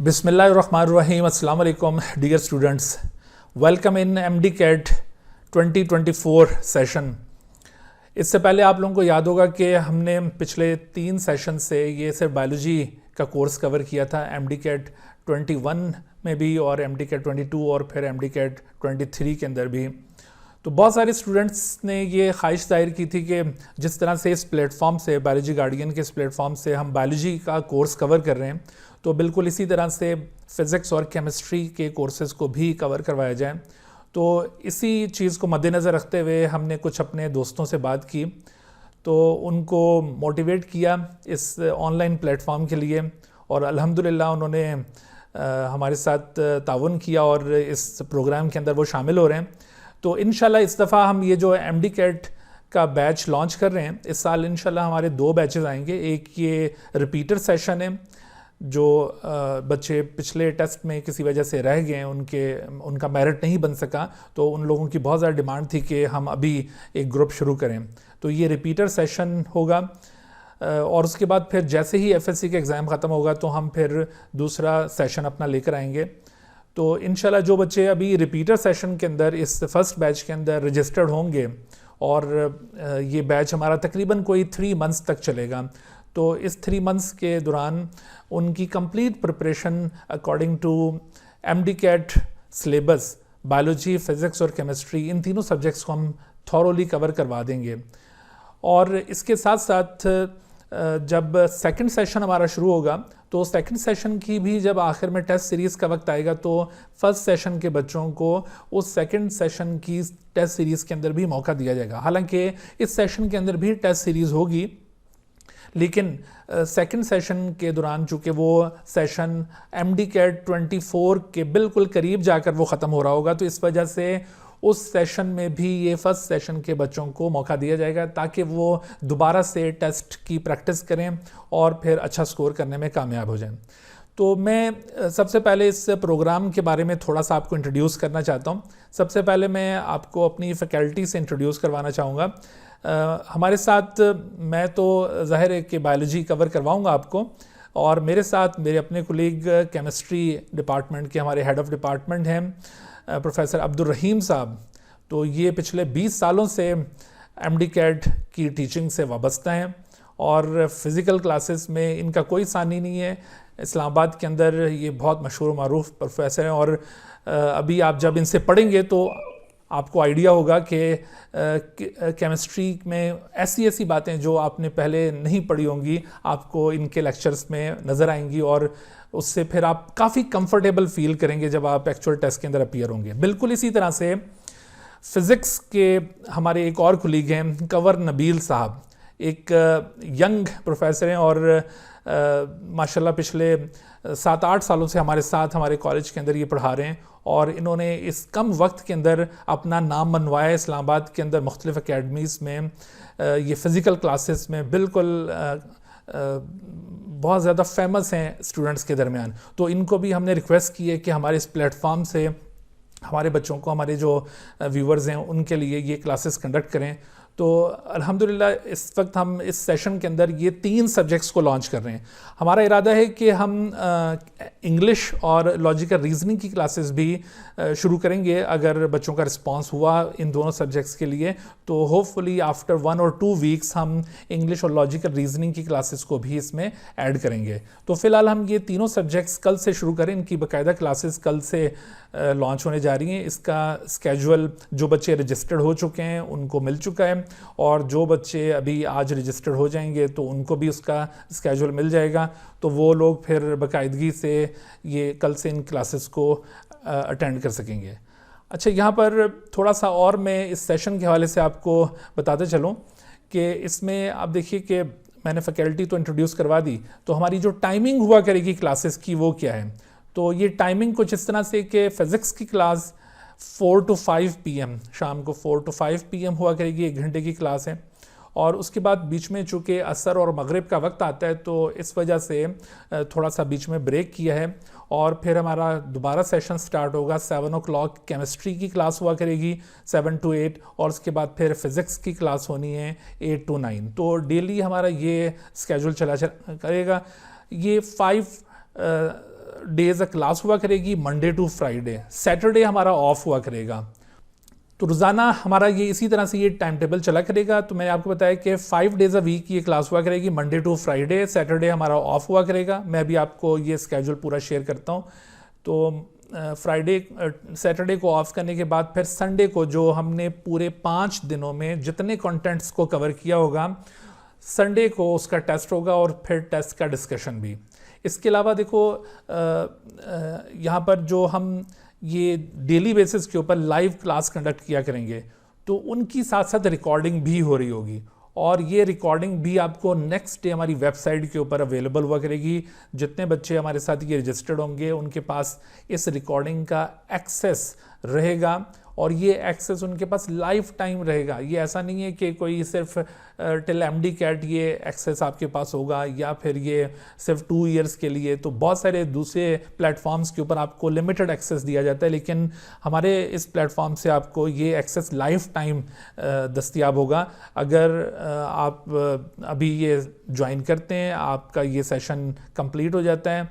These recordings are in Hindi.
बिस्मिल्लाहिर्रहमानिर्रहीम। अस्सलाम वालेकुम dear students, welcome in MD CAT 2024 session. इससे पहले आप लोगों को याद होगा कि हमने पिछले 3 सेशन से ये सिर्फ बायोलॉजी का कोर्स कवर किया था, एमडी कैट 21 में भी और एमडी कैट 22 और फिर एमडी कैट 23 के अंदर भी। तो बहुत सारे स्टूडेंट्स ने ये ख्वाहिश जाहिर की थी कि जिस तरह से इस प्लेटफॉर्म से, बायोलॉजी गार्डियन के इस प्लेटफॉर्म से हम बायोलॉजी का कोर्स कवर कर रहे हैं, तो बिल्कुल इसी तरह से फ़िज़िक्स और केमिस्ट्री के कोर्सेज़ को भी कवर करवाया जाए। तो इसी चीज़ को मद्देनज़र रखते हुए हमने कुछ अपने दोस्तों से बात की, तो उनको मोटिवेट किया इस ऑनलाइन प्लेटफॉर्म के लिए, और अल्हम्दुलिल्लाह उन्होंने हमारे साथ ताउन किया और इस प्रोग्राम के अंदर वो शामिल हो रहे हैं। तो इंशाल्लाह इस दफ़ा हम ये जो एमडी कैट का बैच लॉन्च कर रहे हैं, इस साल इंशाल्लाह हमारे 2 बैचेस आएंगे। एक ये रिपीटर सेशन है, जो बच्चे पिछले टेस्ट में किसी वजह से रह गए, उनका मेरिट नहीं बन सका, तो उन लोगों की बहुत ज़्यादा डिमांड थी कि हम अभी एक ग्रुप शुरू करें। तो ये रिपीटर सेशन होगा, और उसके बाद फिर जैसे ही एफएससी का एग्ज़ाम ख़त्म होगा तो हम फिर दूसरा सेशन अपना लेकर आएंगे। तो इंशाल्लाह जो बच्चे अभी रिपीटर सेशन के अंदर इस फर्स्ट बैच के अंदर रजिस्टर्ड होंगे, और ये बैच हमारा तकरीबन कोई 3 मंथ्स तक चलेगा, तो इस 3 मंथ्स के दौरान उनकी complete preparation according to MD CAT syllabus, biology, physics और केमिस्ट्री, इन तीनों सब्जेक्ट्स को हम थॉरोली कवर करवा देंगे। और इसके साथ साथ जब सेकंड सेशन हमारा शुरू होगा, तो सेकंड सेशन की भी जब आखिर में टेस्ट सीरीज़ का वक्त आएगा, तो फर्स्ट सेशन के बच्चों को उस सेकंड सेशन की टेस्ट सीरीज़ के अंदर भी मौका दिया जाएगा। हालांकि इस सेशन के अंदर भी टेस्ट सीरीज़ होगी, लेकिन सेकंड सेशन के दौरान चूँकि वो सेशन एमडी कैट 24 के बिल्कुल करीब जाकर वो ख़त्म हो रहा होगा, तो इस वजह से उस सेशन में भी ये फर्स्ट सेशन के बच्चों को मौका दिया जाएगा, ताकि वो दोबारा से टेस्ट की प्रैक्टिस करें और फिर अच्छा स्कोर करने में कामयाब हो जाएं। तो मैं सबसे पहले इस प्रोग्राम के बारे में थोड़ा सा आपको इंट्रोड्यूस करना चाहता हूँ। सबसे पहले मैं आपको अपनी फैकल्टी से इंट्रोड्यूस करवाना चाहूँगा। हमारे साथ, मैं तो ज़ाहिर है कि बायोलॉजी कवर करवाऊँगा आपको, और मेरे साथ मेरे अपने कोलीग केमिस्ट्री डिपार्टमेंट के हमारे हेड ऑफ़ डिपार्टमेंट हैं प्रोफेसर अब्दुल रहीम साहब। तो ये पिछले 20 सालों से एमडी कैट की टीचिंग से वाबस्ता हैं, और फ़िज़िकल क्लासेस में इनका कोई सानी नहीं है। इस्लामाबाद के अंदर ये बहुत मशहूर मारूफ प्रोफेसर हैं, और अभी आप जब इनसे पढ़ेंगे तो आपको आइडिया होगा कि केमिस्ट्री में ऐसी ऐसी बातें जो आपने पहले नहीं पढ़ी होंगी, आपको इनके लेक्चर्स में नज़र आएंगी, और उससे फिर आप काफ़ी कंफर्टेबल फील करेंगे जब आप एक्चुअल टेस्ट के अंदर अपीयर होंगे। बिल्कुल इसी तरह से फ़िज़िक्स के हमारे एक और कोलीग हैं कंवर नबील साहब, एक यंग प्रोफेसर हैं, और माशाल्लाह पिछले 7-8 सालों से हमारे साथ हमारे कॉलेज के अंदर ये पढ़ा रहे हैं, और इन्होंने इस कम वक्त के अंदर अपना नाम मनवाया इस्लामाबाद के अंदर मुख्तलिफ़ अकेडमीज़ में, ये फ़िज़िकल क्लासेस में बिल्कुल बहुत ज़्यादा फेमस हैं स्टूडेंट्स के दरमियान। तो इनको भी हमने रिक्वेस्ट की है कि हमारे इस प्लेटफॉर्म से हमारे बच्चों को, हमारे जो व्यूवर्स हैं, उनके लिए ये क्लासेस कंडक्ट करें। तो अल्हम्दुलिल्लाह इस वक्त हम इस सेशन के अंदर ये 3 सब्जेक्ट्स को लॉन्च कर रहे हैं। हमारा इरादा है कि हम इंग्लिश और लॉजिकल रीजनिंग की क्लासेस भी शुरू करेंगे। अगर बच्चों का रिस्पांस हुआ इन दोनों सब्जेक्ट्स के लिए, तो होपफुली आफ्टर 1 और 2 वीक्स हम इंग्लिश और लॉजिकल रीजनिंग की क्लासेस को भी इसमें ऐड करेंगे। तो फ़िलहाल हम ये तीनों सब्जेक्ट्स कल से शुरू करें, इनकी बाकायदा क्लासेस कल से लॉन्च होने जा रही हैं। इसका स्केजुअल जो बच्चे रजिस्टर्ड हो चुके हैं उनको मिल चुका है, और जो बच्चे अभी आज रजिस्टर्ड हो जाएंगे तो उनको भी उसका स्केजुअल मिल जाएगा, तो वो लोग फिर बाकायदगी से ये कल से इन क्लासेस को अटेंड कर सकेंगे। अच्छा, यहाँ पर थोड़ा सा और मैं इस सेशन के हवाले से आपको बताते चलूँ कि इसमें आप देखिए कि मैंने फैकल्टी तो इंट्रोड्यूस करवा दी, तो हमारी जो टाइमिंग हुआ करेगी क्लासेस की वो क्या है। तो ये टाइमिंग कुछ इस तरह से कि फ़िज़िक्स की क्लास 4 to 5 PM, शाम को 4 to 5 PM हुआ करेगी, 1 घंटे की क्लास है। और उसके बाद बीच में चूँकि असर और मगरिब का वक्त आता है, तो इस वजह से थोड़ा सा बीच में ब्रेक किया है, और फिर हमारा दोबारा सेशन स्टार्ट होगा 7 o'clock। केमिस्ट्री की क्लास हुआ करेगी 7 to 8, और उसके बाद फिर फ़िज़िक्स की क्लास होनी है 8 to 9। तो डेली हमारा ये स्केजुल चला करेगा। ये 5 डेज क्लास हुआ करेगी मंडे टू फ्राइडे, सैटरडे हमारा ऑफ हुआ करेगा। तो रोज़ाना हमारा ये इसी तरह से ये टाइम टेबल चला करेगा। तो मैंने आपको बताया कि 5 डेज़ अ वीक ये क्लास हुआ करेगी, मंडे टू फ्राइडे, सैटरडे हमारा ऑफ हुआ करेगा। मैं अभी आपको ये स्केड्यूल पूरा शेयर करता हूँ। तो फ्राइडे सैटरडे को ऑफ करने के बाद फिर संडे को जो हमने पूरे 5 दिनों में जितने कंटेंट्स को कवर किया होगा, संडे को उसका टेस्ट होगा और फिर टेस्ट का डिस्कशन भी। इसके अलावा देखो यहाँ पर जो हम ये डेली बेसिस के ऊपर लाइव क्लास कंडक्ट किया करेंगे, तो उनकी साथ साथ रिकॉर्डिंग भी हो रही होगी, और ये रिकॉर्डिंग भी आपको नेक्स्ट डे हमारी वेबसाइट के ऊपर अवेलेबल हुआ करेगी। जितने बच्चे हमारे साथ ये रजिस्टर्ड होंगे उनके पास इस रिकॉर्डिंग का एक्सेस रहेगा, और ये एक्सेस उनके पास लाइफ टाइम रहेगा। ये ऐसा नहीं है कि कोई सिर्फ टिल एमडी कैट ये एक्सेस आपके पास होगा, या फिर ये सिर्फ 2 इयर्स के लिए। तो बहुत सारे दूसरे प्लेटफॉर्म्स के ऊपर आपको लिमिटेड एक्सेस दिया जाता है, लेकिन हमारे इस प्लेटफॉर्म से आपको ये एक्सेस लाइफ टाइम दस्तयाब होगा। अगर आप अभी ये ज्वाइन करते हैं, आपका ये सेशन कंप्लीट हो जाता है,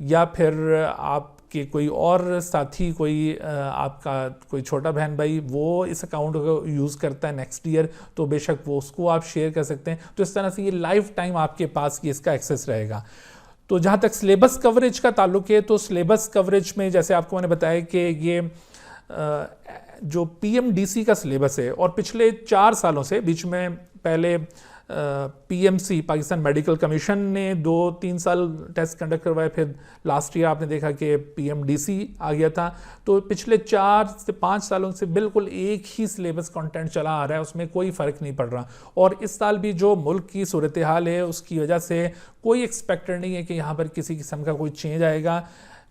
या फिर आप कि कोई और साथी, कोई आपका कोई छोटा बहन भाई वो इस अकाउंट को यूज़ करता है नेक्स्ट ईयर, तो बेशक वो उसको आप शेयर कर सकते हैं। तो इस तरह से ये लाइफ टाइम आपके पास ये इसका एक्सेस रहेगा। तो जहाँ तक सिलेबस कवरेज का ताल्लुक है, तो सिलेबस कवरेज में जैसे आपको मैंने बताया कि ये जो पीएमडीसी का सिलेबस है, और पिछले 4 सालों से, बीच में पहले पीएमसी पाकिस्तान मेडिकल कमीशन ने 2-3 साल टेस्ट कंडक्ट करवाए, फिर लास्ट ईयर आपने देखा कि पीएमडीसी आ गया था। तो पिछले 4 से 5 सालों से बिल्कुल एक ही सिलेबस कंटेंट चला आ रहा है, उसमें कोई फ़र्क नहीं पड़ रहा। और इस साल भी जो मुल्क की सूरत हाल है उसकी वजह से कोई एक्सपेक्टेड नहीं है कि यहाँ पर किसी किस्म का कोई चेंज आएगा।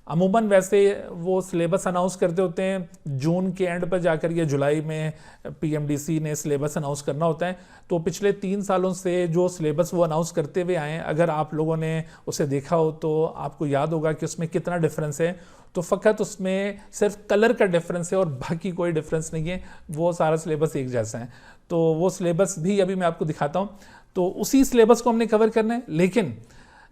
अमूमन वैसे वो सिलेबस अनाउंस करते होते हैं जून के एंड पर जाकर, या जुलाई में पीएमडीसी ने सिलेबस अनाउंस करना होता है। तो पिछले 3 सालों से जो सिलेबस वो अनाउंस करते हुए आए हैं, अगर आप लोगों ने उसे देखा हो तो आपको याद होगा कि उसमें कितना डिफरेंस है। तो फ़कत उसमें सिर्फ कलर का डिफरेंस है और बाकी कोई डिफरेंस नहीं है, वो सारा सिलेबस एक जैसा है। तो वो सिलेबस भी अभी मैं आपको दिखाता हूँ। तो उसी सिलेबस को हमने कवर करना है, लेकिन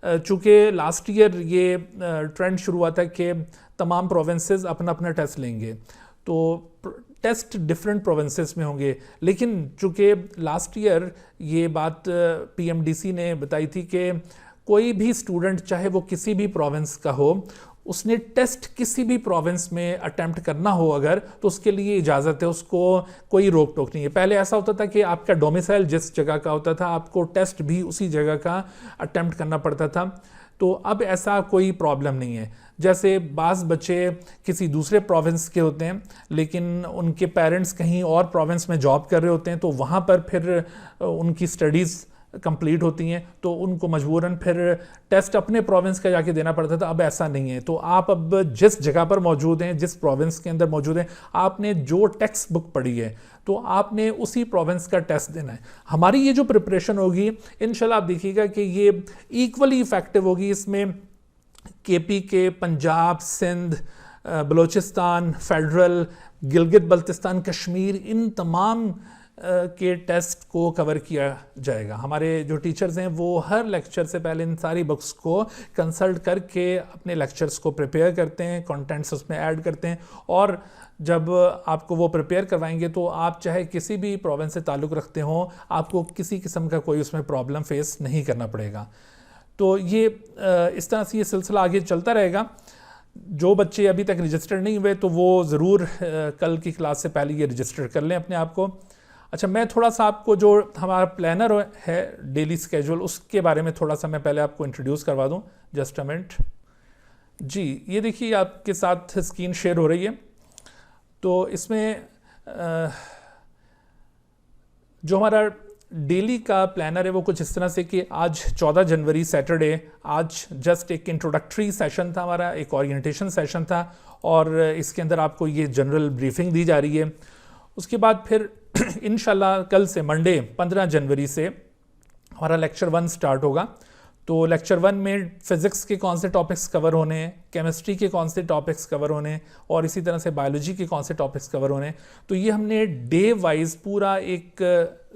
चूँकि लास्ट ईयर ये ट्रेंड शुरू हुआ था कि तमाम प्रोविंसेस अपना अपना टेस्ट लेंगे, तो टेस्ट डिफरेंट प्रोविंसेस में होंगे। लेकिन चूँकि लास्ट ईयर ये बात पीएमडीसी ने बताई थी कि कोई भी स्टूडेंट, चाहे वो किसी भी प्रोविंस का हो, उसने टेस्ट किसी भी प्रोविंस में अटेम्प्ट करना हो अगर, तो उसके लिए इजाज़त है, उसको कोई रोक टोक नहीं है। पहले ऐसा होता था कि आपका डोमिसाइल जिस जगह का होता था, आपको टेस्ट भी उसी जगह का अटेम्प्ट करना पड़ता था। तो अब ऐसा कोई प्रॉब्लम नहीं है। जैसे बाज़ बच्चे किसी दूसरे प्रोविंस के होते हैं, लेकिन उनके पेरेंट्स कहीं और प्रोविंस में जॉब कर रहे होते हैं, तो वहाँ पर फिर उनकी स्टडीज़ कंप्लीट होती हैं, तो उनको मजबूरन फिर टेस्ट अपने प्रोविंस का जाके देना पड़ता था। अब ऐसा नहीं है। तो आप अब जिस जगह पर मौजूद हैं, जिस प्रोविंस के अंदर मौजूद हैं, आपने जो टेक्स्ट बुक पढ़ी है तो आपने उसी प्रोविंस का टेस्ट देना है। हमारी ये जो प्रिपरेशन होगी, इंशाल्लाह आप देखिएगा कि ये इक्वली इफेक्टिव होगी। इसमें केपी के, पंजाब, सिंध, बलूचिस्तान, फेडरल, गिलगित बल्तिस्तान, कश्मीर, इन तमाम के टेस्ट को कवर किया जाएगा। हमारे जो टीचर्स हैं वो हर लेक्चर से पहले इन सारी बुक्स को कंसल्ट करके अपने लेक्चर्स को प्रिपेयर करते हैं, कंटेंट्स उसमें ऐड करते हैं, और जब आपको वो प्रिपेयर करवाएंगे तो आप चाहे किसी भी प्रोविंस से ताल्लुक़ रखते हों, आपको किसी किस्म का कोई उसमें प्रॉब्लम फेस नहीं करना पड़ेगा। तो ये इस तरह से ये सिलसिला आगे चलता रहेगा। जो बच्चे अभी तक रजिस्टर्ड नहीं हुए तो वो ज़रूर कल की क्लास से पहले ये रजिस्टर कर लें अपने आप को। अच्छा, मैं थोड़ा सा आपको जो हमारा प्लानर है डेली स्केड्यूल, उसके बारे में थोड़ा सा मैं पहले आपको इंट्रोड्यूस करवा दूं। जस्ट अ मिनट जी। ये देखिए आपके साथ स्क्रीन शेयर हो रही है। तो इसमें जो हमारा डेली का प्लानर है वो कुछ इस तरह से कि आज 14 जनवरी सैटरडे, आज जस्ट एक इंट्रोडक्टरी सेशन था हमारा, एक ओरिएंटेशन सेशन था, और इसके अंदर आपको ये जनरल ब्रीफिंग दी जा रही है। उसके बाद फिर इंशाल्लाह कल से मंडे 15 जनवरी से हमारा लेक्चर 1 स्टार्ट होगा। तो लेक्चर 1 में फ़िज़िक्स के कौन से टॉपिक्स कवर होने हैं, केमिस्ट्री के कौन से टॉपिक्स कवर होने हैं, और इसी तरह से बायोलॉजी के कौन से टॉपिक्स कवर होने हैं। तो ये हमने डे वाइज पूरा एक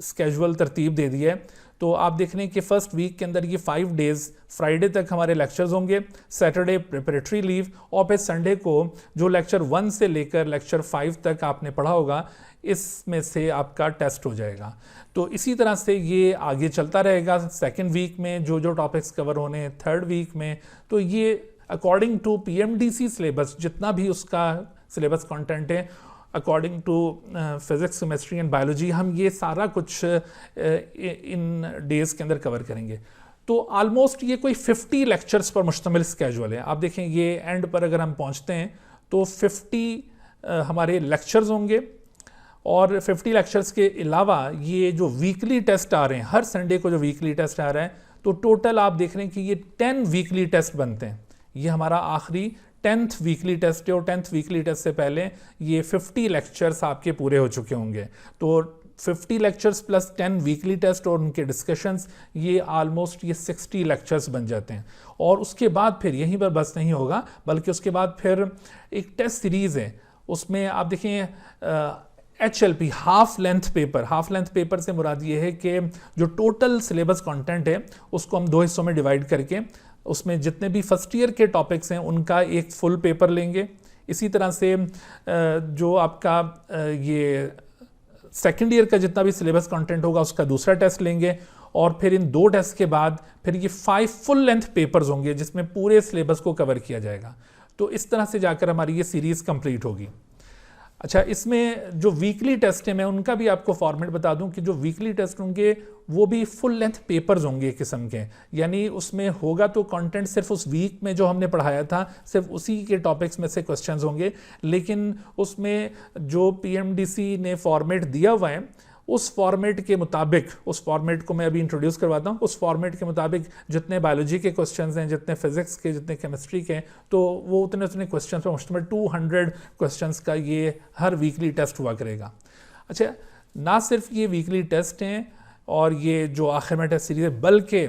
स्केजुअल तरतीब दे दी है। तो आप देख रहे हैं कि फर्स्ट वीक के अंदर ये 5 डेज़ फ्राइडे तक हमारे लेक्चर्स होंगे, सैटरडे प्रिपरेटरी लीव, और फिर संडे को जो लेक्चर 1 से लेकर लेक्चर 5 तक आपने पढ़ा होगा इसमें से आपका टेस्ट हो जाएगा। तो इसी तरह से ये आगे चलता रहेगा। सेकेंड वीक में जो जो टॉपिक्स कवर होने हैं, थर्ड वीक में, तो ये अकॉर्डिंग टू PMDC सिलेबस जितना भी उसका सिलेबस कंटेंट है, according to physics, chemistry and biology, हम ये सारा कुछ इन डेज़ के अंदर कवर करेंगे। तो ऑलमोस्ट ये कोई 50 लेक्चर्स पर मुश्तमिल स्केजुअल है। आप देखें ये एंड पर अगर हम पहुंचते हैं तो 50 हमारे लेक्चर्स होंगे, और 50 लेक्चर्स के अलावा ये जो वीकली टेस्ट आ रहे हैं, हर संडे को जो वीकली टेस्ट आ रहा है, तो टोटल आप देख रहे हैं कि ये 10 वीकली टेस्ट बनते हैं। ये हमारा आखिरी 10th वीकली टेस्ट है, और 10th वीकली टेस्ट से पहले ये 50 लेक्चर्स आपके पूरे हो चुके होंगे। तो 50 लेक्चर्स प्लस 10 वीकली टेस्ट और उनके डिस्कशंस, ये ऑलमोस्ट ये 60 लेक्चर्स बन जाते हैं। और उसके बाद फिर यहीं पर बस नहीं होगा, बल्कि उसके बाद फिर एक टेस्ट सीरीज़ है, उसमें आप देखें HLP हाफ लेंथ पेपर से मुराद ये है कि जो टोटल सिलेबस कंटेंट है उसको हम 2 हिस्सों में डिवाइड करके उसमें जितने भी फर्स्ट ईयर के टॉपिक्स हैं उनका एक फुल पेपर लेंगे। इसी तरह से जो आपका ये सेकेंड ईयर का जितना भी सिलेबस कंटेंट होगा उसका दूसरा टेस्ट लेंगे, और फिर इन 2 टेस्ट के बाद फिर ये 5 फुल लेंथ पेपर्स होंगे जिसमें पूरे सिलेबस को कवर किया जाएगा। तो इस तरह से जाकर हमारी ये सीरीज़ कंप्लीट होगी। अच्छा, इसमें जो वीकली टेस्ट है मैं उनका भी आपको फॉर्मेट बता दूं कि जो वीकली टेस्ट होंगे वो भी फुल लेंथ पेपर्स होंगे एक किस्म के, यानी उसमें होगा तो कंटेंट सिर्फ उस वीक में जो हमने पढ़ाया था सिर्फ उसी के टॉपिक्स में से क्वेश्चंस होंगे, लेकिन उसमें जो PMDC ने फॉर्मेट दिया हुआ है उस फॉर्मेट के मुताबिक, उस फॉर्मेट को मैं अभी इंट्रोड्यूस करवाता हूँ, उस फॉर्मेट के मुताबिक जितने बायोलॉजी के क्वेश्चंस हैं, जितने फिजिक्स के, जितने केमिस्ट्री के, तो वो उतने क्वेश्चंस पर मुश्तमिल 200 क्वेश्चंस का ये हर वीकली टेस्ट हुआ करेगा। अच्छा, ना सिर्फ ये वीकली टेस्ट हैं और ये जो आखिर में टेस्ट सीरीज है, बल्कि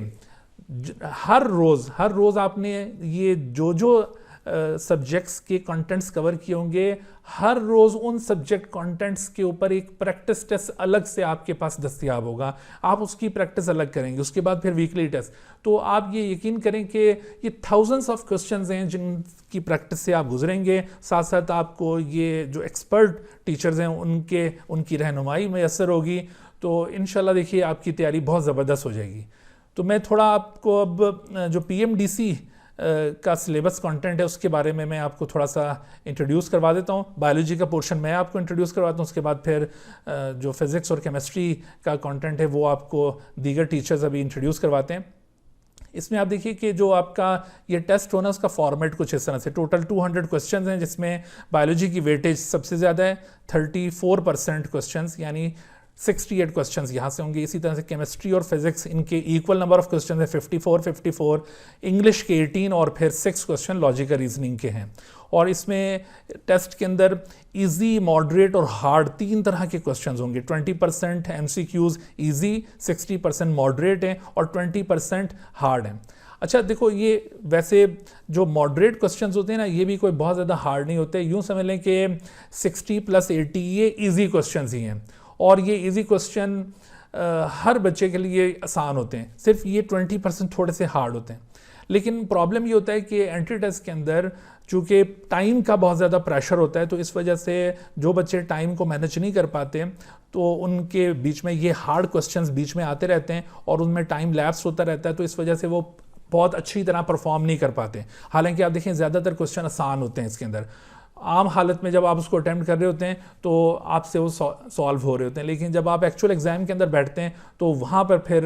हर रोज़ आपने ये जो सब्जेक्ट्स के कंटेंट्स कवर किए होंगे, हर रोज़ उन सब्जेक्ट कंटेंट्स के ऊपर एक प्रैक्टिस टेस्ट अलग से आपके पास दस्तयाब होगा। आप उसकी प्रैक्टिस अलग करेंगे, उसके बाद फिर वीकली टेस्ट। तो आप ये यकीन करें कि ये थाउजेंड्स ऑफ क्वेश्चंस हैं जिनकी प्रैक्टिस से आप गुजरेंगे। साथ साथ आपको ये जो एक्सपर्ट टीचर्स हैं उनकी रहनुमाई मैसर होगी। तो इंशाल्लाह देखिए आपकी तैयारी बहुत ज़बरदस्त हो जाएगी। तो मैं थोड़ा आपको अब जो PMDC का सिलेबस कंटेंट है उसके बारे में मैं आपको थोड़ा सा इंट्रोड्यूस करवा देता हूँ। बायोलॉजी का पोर्शन मैं आपको इंट्रोड्यूस करवाता हूँ, उसके बाद फिर जो फिज़िक्स और केमिस्ट्री का कंटेंट है वो आपको दीगर टीचर्स अभी इंट्रोड्यूस करवाते हैं। इसमें आप देखिए कि जो आपका ये टेस्ट होना उसका फॉर्मेट कुछ इस तरह से, टोटल 200 क्वेश्चंस हैं जिसमें बायोलॉजी की वेटेज सबसे ज़्यादा है, 34% क्वेश्चंस, यानी 68 क्वेश्चंस यहाँ से होंगे। इसी तरह से केमिस्ट्री और फिजिक्स इनके इक्वल नंबर ऑफ क्वेश्चन है, 54, इंग्लिश के 18 और फिर 6 क्वेश्चन लॉजिकल रीजनिंग के हैं। और इसमें टेस्ट के अंदर इजी, मॉडरेट और हार्ड 3 तरह के क्वेश्चंस होंगे। 20% MCQs इजी, 60% मॉडरेट हैं और 20% हार्ड हैं। अच्छा देखो, ये वैसे जो मॉडरेट क्वेश्चंस होते हैं ना, ये भी कोई बहुत ज़्यादा हार्ड नहीं होते। यूँ समझ लें कि 60 + 80 ये ईजी क्वेश्चंस ही हैं, और ये इजी क्वेश्चन हर बच्चे के लिए आसान होते हैं। सिर्फ ये 20% थोड़े से हार्ड होते हैं। लेकिन प्रॉब्लम ये होता है कि एंट्री टेस्ट के अंदर चूँकि टाइम का बहुत ज़्यादा प्रेशर होता है, तो इस वजह से जो बच्चे टाइम को मैनेज नहीं कर पाते तो उनके बीच में ये हार्ड क्वेश्चंस बीच में आते रहते हैं और उनमें टाइम लैप्स होता रहता है, तो इस वजह से वो बहुत अच्छी तरह परफॉर्म नहीं कर पाते। हालांकि आप देखें ज़्यादातर क्वेश्चन आसान होते हैं इसके अंदर। आम हालत में जब आप उसको अटैम्प्ट कर रहे होते हैं तो आपसे वो सॉल्व हो रहे होते हैं, लेकिन जब आप एक्चुअल एग्जाम के अंदर बैठते हैं तो वहाँ पर फिर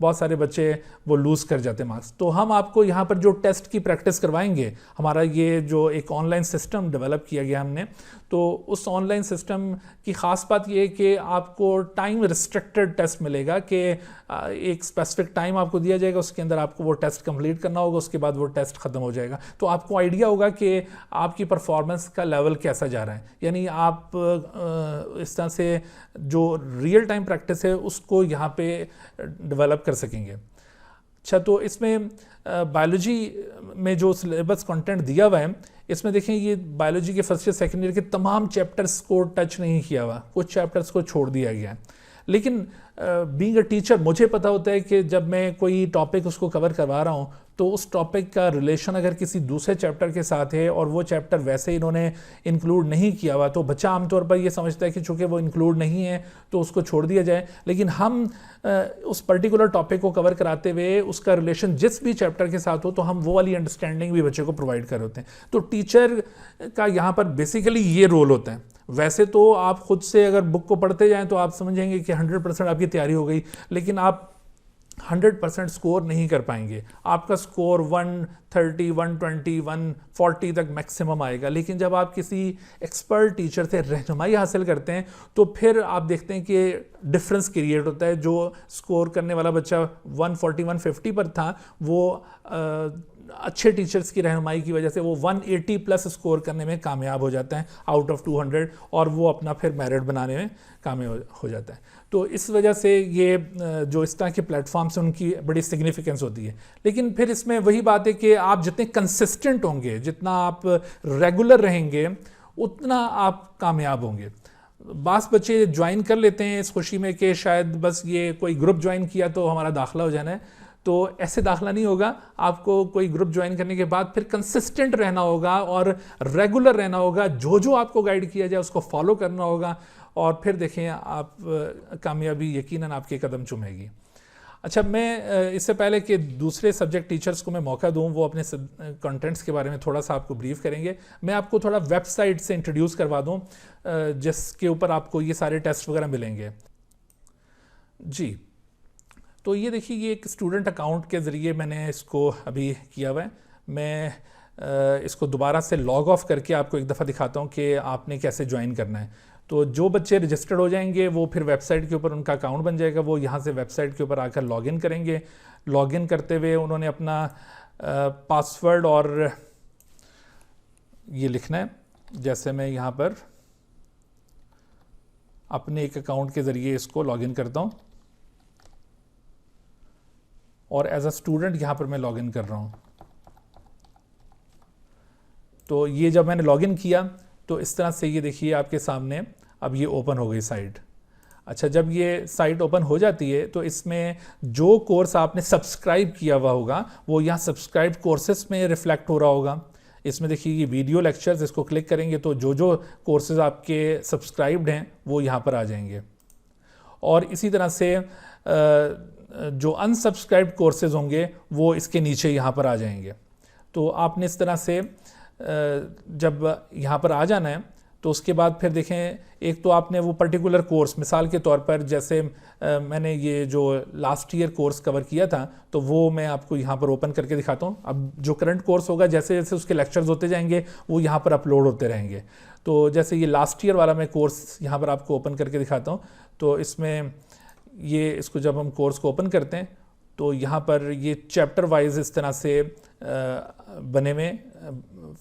बहुत सारे बच्चे वो लूज़ कर जाते हैं मार्क्स। तो हम आपको यहाँ पर जो टेस्ट की प्रैक्टिस करवाएंगे, हमारा ये जो एक ऑनलाइन सिस्टम डेवलप किया गया हमने, तो उस ऑनलाइन सिस्टम की ख़ास बात ये है कि आपको टाइम रिस्ट्रिक्टेड टेस्ट मिलेगा कि एक स्पेसिफिक टाइम आपको दिया जाएगा, उसके अंदर आपको वो टेस्ट कंप्लीट करना होगा, उसके बाद वो टेस्ट ख़त्म हो जाएगा। तो आपको आइडिया होगा कि आपकी परफॉर्मेंस का लेवल कैसा जा रहा है, यानी आप इस तरह से जो रियल टाइम प्रैक्टिस है उसको यहाँ पे डेवलप कर सकेंगे। अच्छा, तो इसमें बायोलॉजी में जो सिलेबस कंटेंट दिया हुआ है, इसमें देखें ये बायोलॉजी के फर्स्ट ईयर सेकेंड ईयर के तमाम चैप्टर्स को टच नहीं किया हुआ, कुछ चैप्टर्स को छोड़ दिया गया है। लेकिन बीइंग अ टीचर मुझे पता होता है कि जब मैं कोई टॉपिक उसको कवर करवा रहा हूँ तो उस टॉपिक का रिलेशन अगर किसी दूसरे चैप्टर के साथ है और वो चैप्टर वैसे इन्होंने इंक्लूड नहीं किया हुआ, तो बच्चा आमतौर पर ये समझता है कि चूंकि वो इंक्लूड नहीं है तो उसको छोड़ दिया जाए। लेकिन हम उस पर्टिकुलर टॉपिक को कवर कराते हुए उसका रिलेशन जिस भी चैप्टर के साथ हो तो हम वो वाली अंडरस्टैंडिंग भी बच्चे को प्रोवाइड कर होते हैं। तो टीचर का यहाँ पर बेसिकली ये रोल होता है। वैसे तो आप खुद से अगर बुक को पढ़ते जाएं तो आप समझेंगे कि 100% आपकी तैयारी हो गई, लेकिन आप 100% स्कोर नहीं कर पाएंगे। आपका स्कोर 130, 120, 140 तक मैक्सिमम आएगा। लेकिन जब आप किसी एक्सपर्ट टीचर से रहनुमाई हासिल करते हैं तो फिर आप देखते हैं कि डिफरेंस क्रिएट होता है। जो स्कोर करने वाला बच्चा 140, 150 पर था, वो अच्छे टीचर्स की रहनुमाई की वजह से वो 180 प्लस स्कोर करने में कामयाब हो जाता है आउट ऑफ 200, और वो अपना फिर मेरिट बनाने में कामयाब हो जाता है। तो इस वजह से ये जो इस तरह के प्लेटफॉर्म्स हैं उनकी बड़ी सिग्निफिकेंस होती है। लेकिन फिर इसमें वही बात है कि आप जितने कंसिस्टेंट होंगे, जितना आप रेगुलर रहेंगे, उतना आप कामयाब होंगे। बास बच्चे ज्वाइन कर लेते हैं इस खुशी में कि शायद बस ये कोई ग्रुप ज्वाइन किया तो हमारा दाखिला हो जाना है। तो ऐसे दाखिला नहीं होगा। आपको कोई ग्रुप ज्वाइन करने के बाद फिर कंसिस्टेंट रहना होगा और रेगुलर रहना होगा। जो जो आपको गाइड किया जाए उसको फॉलो करना होगा, और फिर देखें आप कामयाबी यकीनन आपके कदम चूमेगी। अच्छा, मैं इससे पहले कि दूसरे सब्जेक्ट टीचर्स को मैं मौका दूं, वो अपने कंटेंट्स के बारे में थोड़ा सा आपको ब्रीफ करेंगे। मैं आपको थोड़ा वेबसाइट से इंट्रोड्यूस करवा दूं जिसके ऊपर आपको ये सारे टेस्ट वगैरह मिलेंगे। जी, तो ये देखिए, ये एक स्टूडेंट अकाउंट के ज़रिए मैंने इसको अभी किया हुआ है। मैं इसको दोबारा से लॉग ऑफ करके आपको एक दफ़ा दिखाता हूँ कि आपने कैसे ज्वाइन करना है। तो जो बच्चे रजिस्टर्ड हो जाएंगे वो फिर वेबसाइट के ऊपर उनका अकाउंट बन जाएगा। वो यहाँ से वेबसाइट के ऊपर आकर लॉगिन करेंगे। लॉगिन करते हुए उन्होंने अपना पासवर्ड और ये लिखना है। जैसे मैं यहाँ पर अपने एक अकाउंट के ज़रिए इसको लॉगिन करता हूँ और एज अ स्टूडेंट यहाँ पर मैं लॉगिन कर रहा हूँ। तो ये जब मैंने लॉगिन किया तो इस तरह से ये देखिए आपके सामने अब ये ओपन हो गई साइट। अच्छा, जब ये साइट ओपन हो जाती है तो इसमें जो कोर्स आपने सब्सक्राइब किया हुआ होगा वो यहाँ सब्सक्राइब कोर्सेस में रिफ्लेक्ट हो रहा होगा। इसमें देखिए ये वीडियो लेक्चर्स, इसको क्लिक करेंगे तो जो जो कोर्सेज आपके सब्सक्राइब्ड हैं वो यहाँ पर आ जाएंगे। और इसी तरह से जो अनसब्सक्राइब्ड कोर्सेज होंगे वो इसके नीचे यहाँ पर आ जाएंगे। तो आपने इस तरह से जब यहाँ पर आ जाना है तो उसके बाद फिर देखें, एक तो आपने वो पर्टिकुलर कोर्स, मिसाल के तौर पर जैसे मैंने ये जो लास्ट ईयर कोर्स कवर किया था तो वो मैं आपको यहाँ पर ओपन करके दिखाता हूँ। अब जो करंट कोर्स होगा, जैसे जैसे उसके लेक्चर्स होते जाएंगे वो यहाँ पर अपलोड होते रहेंगे। तो जैसे ये लास्ट ईयर वाला मैं कोर्स यहाँ पर आपको ओपन करके दिखाता हूँ। तो इसमें ये इसको जब हम कोर्स को ओपन करते हैं तो यहाँ पर ये चैप्टर वाइज इस तरह से बने हुए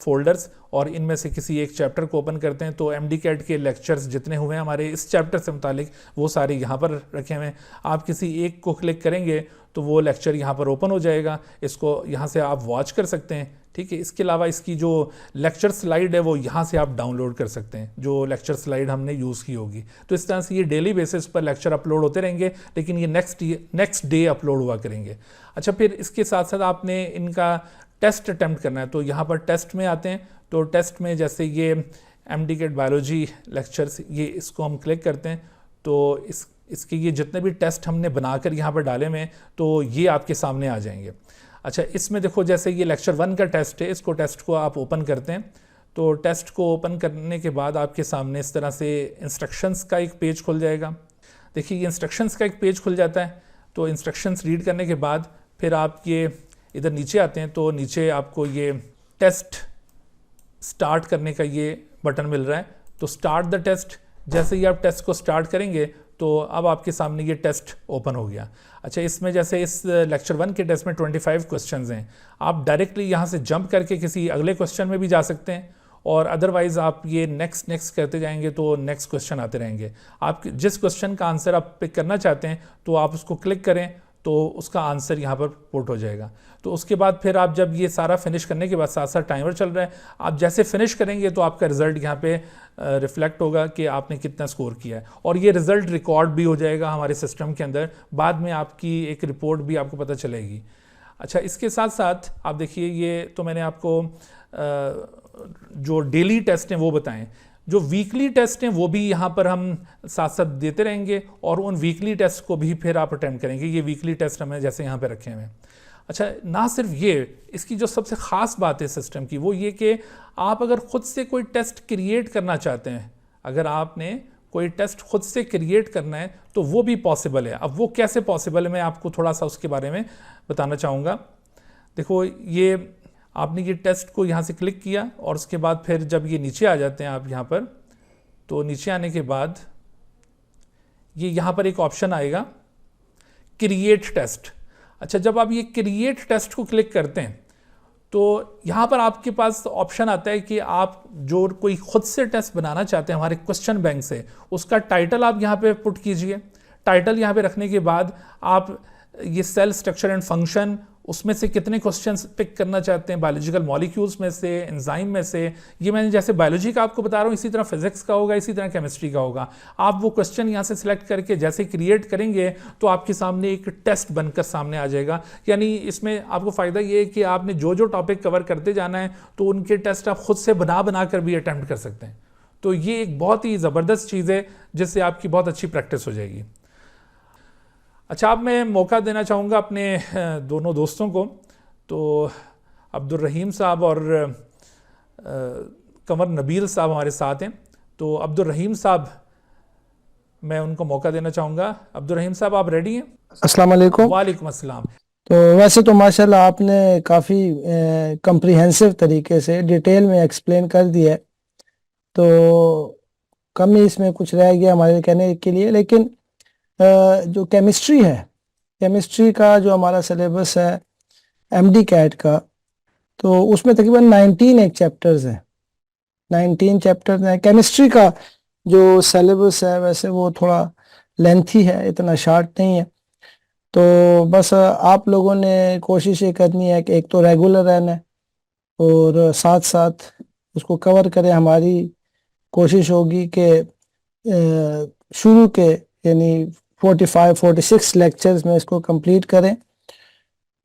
फोल्डर्स, और इनमें से किसी एक चैप्टर को ओपन करते हैं तो MD-CAT के लेक्चर्स जितने हुए हैं हमारे इस चैप्टर से मुतालिक वो सारे यहाँ पर रखे हुए हैं। आप किसी एक को क्लिक करेंगे तो वो लेक्चर यहाँ पर ओपन हो जाएगा। इसको यहाँ से आप वॉच कर सकते हैं, ठीक है। इसके अलावा इसकी जो लेक्चर स्लाइड है वो यहाँ से आप डाउनलोड कर सकते हैं, जो लेक्चर स्लाइड हमने यूज़ की होगी। तो इस तरह से ये डेली बेसिस पर लेक्चर अपलोड होते रहेंगे, लेकिन ये नेक्स्ट डे अपलोड हुआ करेंगे। अच्छा, फिर इसके साथ साथ आपने इनका टेस्ट अटैम्प्ट करना है। तो यहाँ पर टेस्ट में आते हैं। तो टेस्ट में जैसे ये MD-CAT बायोलॉजी लेक्चर्स, ये इसको हम क्लिक करते हैं तो इसके ये जितने भी टेस्ट हमने बनाकर यहाँ पर डाले हुए हैं तो ये आपके सामने आ जाएंगे। अच्छा, इसमें देखो जैसे ये लेक्चर 1 का टेस्ट है, इसको टेस्ट को आप ओपन करते हैं। तो टेस्ट को ओपन करने के बाद आपके सामने इस तरह से इंस्ट्रक्शंस का एक पेज खुल जाएगा। देखिए, ये इंस्ट्रक्शंस का एक पेज खुल जाता है। तो इंस्ट्रक्शंस रीड करने के बाद फिर आप ये इधर नीचे आते हैं तो नीचे आपको ये टेस्ट स्टार्ट करने का ये बटन मिल रहा है। तो स्टार्ट द टेस्ट, जैसे ही आप टेस्ट को स्टार्ट करेंगे तो अब आपके सामने ये टेस्ट ओपन हो गया। अच्छा, इसमें जैसे इस लेक्चर 1 के टेस्ट में 25 क्वेश्चंस हैं। आप डायरेक्टली यहाँ से जंप करके किसी अगले क्वेश्चन में भी जा सकते हैं, और अदरवाइज़ आप ये नेक्स्ट करते जाएंगे तो नेक्स्ट क्वेश्चन आते रहेंगे। आप जिस क्वेश्चन का आंसर आप पिक करना चाहते हैं तो आप उसको क्लिक करें तो उसका आंसर यहाँ पर पुट हो जाएगा। तो उसके बाद फिर आप जब ये सारा फिनिश करने के बाद, साथ साथ टाइमर चल रहा है, आप जैसे फिनिश करेंगे तो आपका रिजल्ट यहाँ पे रिफ्लेक्ट होगा कि आपने कितना स्कोर किया है, और ये रिजल्ट रिकॉर्ड भी हो जाएगा हमारे सिस्टम के अंदर। बाद में आपकी एक रिपोर्ट भी आपको पता चलेगी। अच्छा, इसके साथ साथ आप देखिए, ये तो मैंने आपको जो डेली टेस्ट हैं वो बताएं। जो वीकली टेस्ट हैं वो भी यहाँ पर हम साथ साथ देते रहेंगे, और उन वीकली टेस्ट को भी फिर आप अटेम्प्ट करेंगे। ये वीकली टेस्ट हमें जैसे यहाँ पे रखे हुए हैं। अच्छा, ना सिर्फ ये, इसकी जो सबसे ख़ास बात है सिस्टम की वो ये कि आप अगर ख़ुद से कोई टेस्ट क्रिएट करना चाहते हैं, अगर आपने कोई टेस्ट खुद से क्रिएट करना है तो वो भी पॉसिबल है। अब वो कैसे पॉसिबल है, मैं आपको थोड़ा सा उसके बारे में बताना चाहूँगा। देखो, ये आपने ये टेस्ट को यहाँ से क्लिक किया, और उसके बाद फिर जब ये नीचे आ जाते हैं आप यहाँ पर, तो नीचे आने के बाद ये यहाँ पर एक ऑप्शन आएगा क्रिएट टेस्ट। अच्छा, जब आप ये क्रिएट टेस्ट को क्लिक करते हैं तो यहाँ पर आपके पास ऑप्शन आता है कि आप जो कोई खुद से टेस्ट बनाना चाहते हैं हमारे क्वेश्चन बैंक से, उसका टाइटल आप यहाँ पे पुट कीजिए। टाइटल यहाँ पे रखने के बाद आप ये सेल स्ट्रक्चर एंड फंक्शन, उसमें से कितने क्वेश्चंस पिक करना चाहते हैं, बायोलॉजिकल मॉलिक्यूल्स में से, एंजाइम में से। ये मैंने जैसे बायोलॉजी का आपको बता रहा हूँ, इसी तरह फिजिक्स का होगा, इसी तरह केमिस्ट्री का होगा। आप वो क्वेश्चन यहाँ से सिलेक्ट करके जैसे क्रिएट करेंगे तो आपके सामने एक टेस्ट बनकर सामने आ जाएगा। यानी इसमें आपको फ़ायदा ये है कि आपने जो जो टॉपिक कवर करते जाना है तो उनके टेस्ट आप खुद से बना कर भी अटैम्प्ट कर सकते हैं। तो ये एक बहुत ही ज़बरदस्त चीज़ है जिससे आपकी बहुत अच्छी प्रैक्टिस हो जाएगी। अच्छा, अब मैं मौका देना चाहूँगा अपने दोनों दोस्तों को। तो अब्दुल रहीम साहब और कमर नबील साहब हमारे साथ हैं। तो अब्दुल रहीम साहब, मैं उनको मौका देना चाहूँगा। अब्दुल रहीम साहब, आप रेडी हैं? अस्सलाम वालेकुम। वालेकुम अस्सलाम। तो वैसे तो माशाल्लाह आपने काफ़ी कम्प्रिहेंसिव तरीके से डिटेल में एक्सप्लेन कर दिया है, तो कम ही इसमें कुछ रह गया हमारे कहने के लिए। लेकिन जो केमिस्ट्री है, केमिस्ट्री का जो हमारा सिलेबस है एमडी कैट का, तो उसमें तकरीबन 19 एक चैप्टर्स हैं, 19 चैप्टर्स हैं। केमिस्ट्री का जो सिलेबस है वैसे वो थोड़ा लेंथी है, इतना शार्ट नहीं है। तो बस आप लोगों ने कोशिश ये करनी है कि एक तो रेगुलर रहना है और साथ साथ उसको कवर करें। हमारी कोशिश होगी कि शुरू के यानी 45-46 लेक्चर्स में इसको कंप्लीट करें,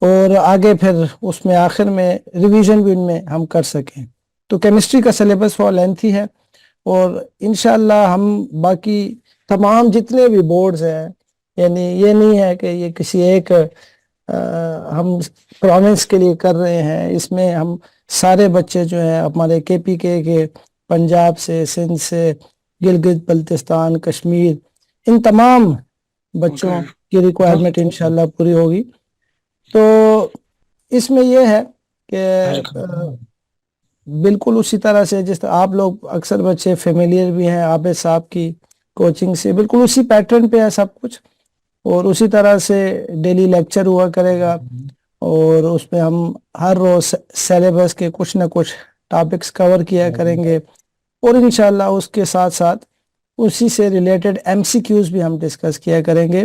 और आगे फिर उसमें आखिर में रिवीजन भी उनमें हम कर सकें। तो केमिस्ट्री का सिलेबस बहुत लेंथी है, और इंशाल्लाह हम बाकी तमाम जितने भी बोर्ड्स हैं, यानी ये नहीं है कि ये किसी एक हम प्रोविंस के लिए कर रहे हैं, इसमें हम सारे बच्चे जो हैं हमारे केपीके के, पंजाब से, सिंध से, गिलगित बल्तिस्तान, कश्मीर, इन तमाम बच्चों की रिक्वायरमेंट इंशाल्लाह पूरी होगी। तो इसमें यह है कि बिल्कुल उसी तरह से जिस तरह आप लोग अक्सर बच्चे फेमिलियर भी हैं आबिद साहब की कोचिंग से, बिल्कुल उसी पैटर्न पे है सब कुछ, और उसी तरह से डेली लेक्चर हुआ करेगा, और उसमें हम हर रोज सिलेबस के कुछ ना कुछ टॉपिक्स कवर किया करेंगे, और इंशाल्लाह उसके साथ साथ उसी से रिलेटेड एमसीक्यूज भी हम डिस्कस किया करेंगे।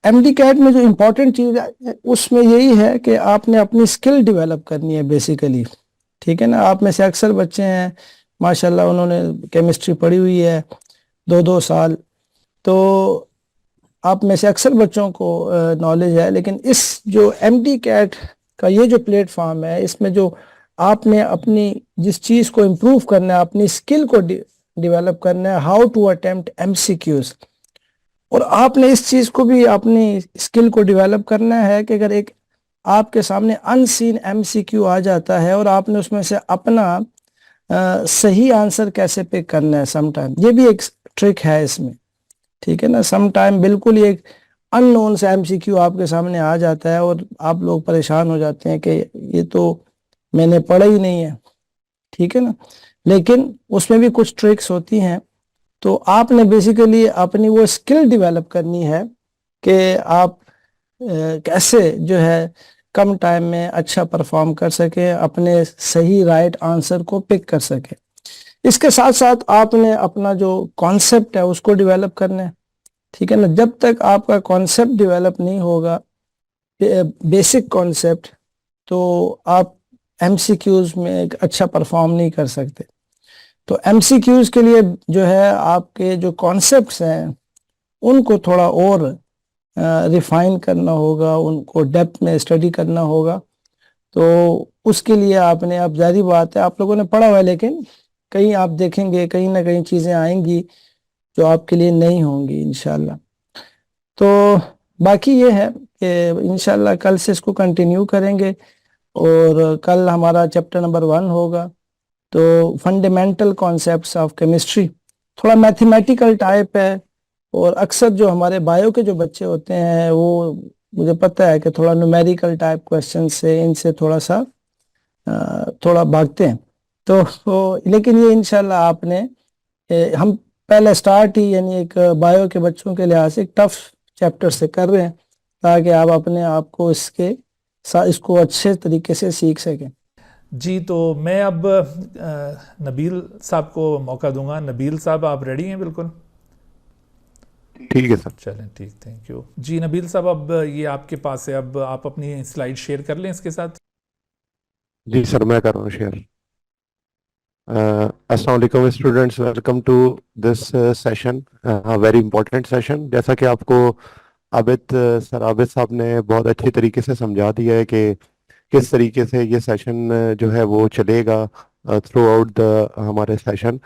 एमडी कैट में जो इम्पोर्टेंट चीज़ है उसमें यही है कि आपने अपनी स्किल डेवलप करनी है बेसिकली, ठीक है ना। आप में से अक्सर बच्चे हैं माशाल्लाह उन्होंने केमिस्ट्री पढ़ी हुई है 2-2 साल, तो आप में से अक्सर बच्चों को नॉलेज है। लेकिन इस जो एमडी कैट का ये जो प्लेटफॉर्म है, इसमें जो आपने अपनी जिस चीज़ को इम्प्रूव करना है, अपनी स्किल को डेवलप करना है, हाउ टू अटेम्प्ट एमसीक्यूज, और आपने इस चीज़ को भी अपनी स्किल को डेवलप करना है कि अगर एक आपके सामने अनसीन एमसीक्यू आ जाता है और आपने उसमें से अपना सही आंसर कैसे पिक करना है, समटाइम ये भी एक ट्रिक है इसमें, ठीक है ना। समटाइम बिल्कुल ही एक अननोन सा एमसीक्यू आपके सामने आ जाता है और आप लोग परेशान हो जाते हैं कि ये तो मैंने पढ़ा ही नहीं है, ठीक है ना। लेकिन उसमें भी कुछ ट्रिक्स होती हैं, तो आपने बेसिकली अपनी वो स्किल डेवलप करनी है कि आप कैसे जो है कम टाइम में अच्छा परफॉर्म कर सके, अपने सही राइट आंसर को पिक कर सके। इसके साथ साथ आपने अपना जो कॉन्सेप्ट है उसको डेवलप करना है, ठीक है ना। जब तक आपका कॉन्सेप्ट डेवलप नहीं होगा बेसिक कॉन्सेप्ट, तो आप एमसीक्यूज में एक अच्छा परफॉर्म नहीं कर सकते। तो एमसीक्यूज के लिए जो है आपके जो कॉन्सेप्ट्स हैं उनको थोड़ा और रिफाइन करना होगा, उनको डेप्थ में स्टडी करना होगा। तो उसके लिए आपने, अब जारी बात है आप लोगों ने पढ़ा हुआ है, लेकिन कहीं आप देखेंगे कहीं ना कहीं चीज़ें आएंगी जो आपके लिए नहीं होंगी इंशाल्लाह। तो बाकी ये है कि इंशाल्लाह कल से इसको कंटिन्यू करेंगे, और कल हमारा चैप्टर नंबर 1 होगा। तो फंडामेंटल कॉन्सेप्ट्स ऑफ केमिस्ट्री, थोड़ा मैथमेटिकल टाइप है, और अक्सर जो हमारे बायो के जो बच्चे होते हैं वो, मुझे पता है कि थोड़ा न्यूमेरिकल टाइप क्वेश्चन से इनसे थोड़ा सा थोड़ा भागते हैं। लेकिन ये इंशाल्लाह आपने हम पहले स्टार्ट ही यानी एक बायो के बच्चों के लिहाज से एक टफ चैप्टर से कर रहे हैं, ताकि आप अपने आप को इसको अच्छे तरीके से सीख सकें। जी, तो मैं अब नबील साहब को मौका दूंगा। नबील साहब, आप रेडी हैं? बिल्कुल ठीक है सर। चलें, ठीक, थैंक यू जी। नबील साहब, अब ये आपके पास है, अब आप अपनी स्लाइड शेयर कर लें इसके साथ। जी सर, मैं कर रहा हूँ शेयर। अस्सलाम वालेकुम students, welcome to this session, very important session. जैसा कि आपको आबिद साहब ने बहुत अच्छी तरीके से समझा दिया है कि किस तरीके से ये सेशन जो है वो चलेगा थ्रू आउट द हमारे सेशन।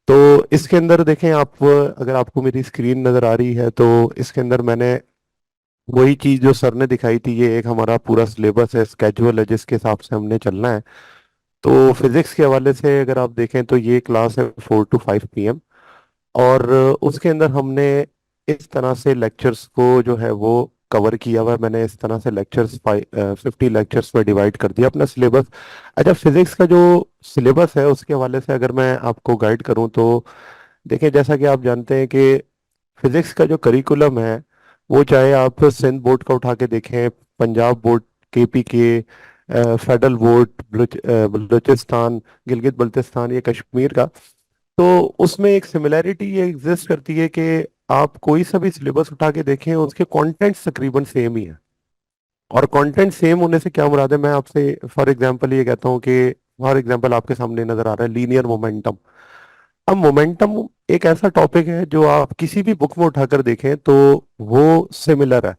तो इसके अंदर देखें आप, अगर आपको मेरी स्क्रीन नज़र आ रही है तो इसके अंदर मैंने वही चीज़ जो सर ने दिखाई थी, ये एक हमारा पूरा सिलेबस है, स्केजुअल है, जिसके हिसाब से हमने चलना है। तो फिजिक्स के हवाले से अगर आप देखें तो ये क्लास है 4 to 5 PM, और उसके अंदर हमने इस तरह से लेक्चर्स को जो है वो कवर किया हुआ है। मैंने इस तरह से लेक्चर्स 50 लेक्चर्स में डिवाइड कर दिया अपना सिलेबस। अच्छा, फिजिक्स का जो सिलेबस है उसके हवाले से अगर मैं आपको गाइड करूं तो देखिए, जैसा कि आप जानते हैं कि फिजिक्स का जो करिकुलम है वो, चाहे आप सिंध बोर्ड का उठा के देखें, पंजाब बोर्ड, केपी के, फेडरल बोर्ड, बलूचिस्तान, गिलगित बल्तिस्तान, ये कश्मीर का, तो उसमें एक सिमिलैरिटी ये एग्जिस्ट करती है कि आप कोई सा भी सिलेबस उठा के देखें, उसके कंटेंट्स तकरीबन सेम ही है। और कंटेंट सेम होने से क्या मुराद है, मैं आपसे फॉर एग्जांपल ये कहता हूँ कि फॉर एग्जांपल आपके सामने नजर आ रहा है लीनियर मोमेंटम। अब मोमेंटम एक ऐसा टॉपिक है जो आप किसी भी बुक में उठाकर देखें तो वो सिमिलर है।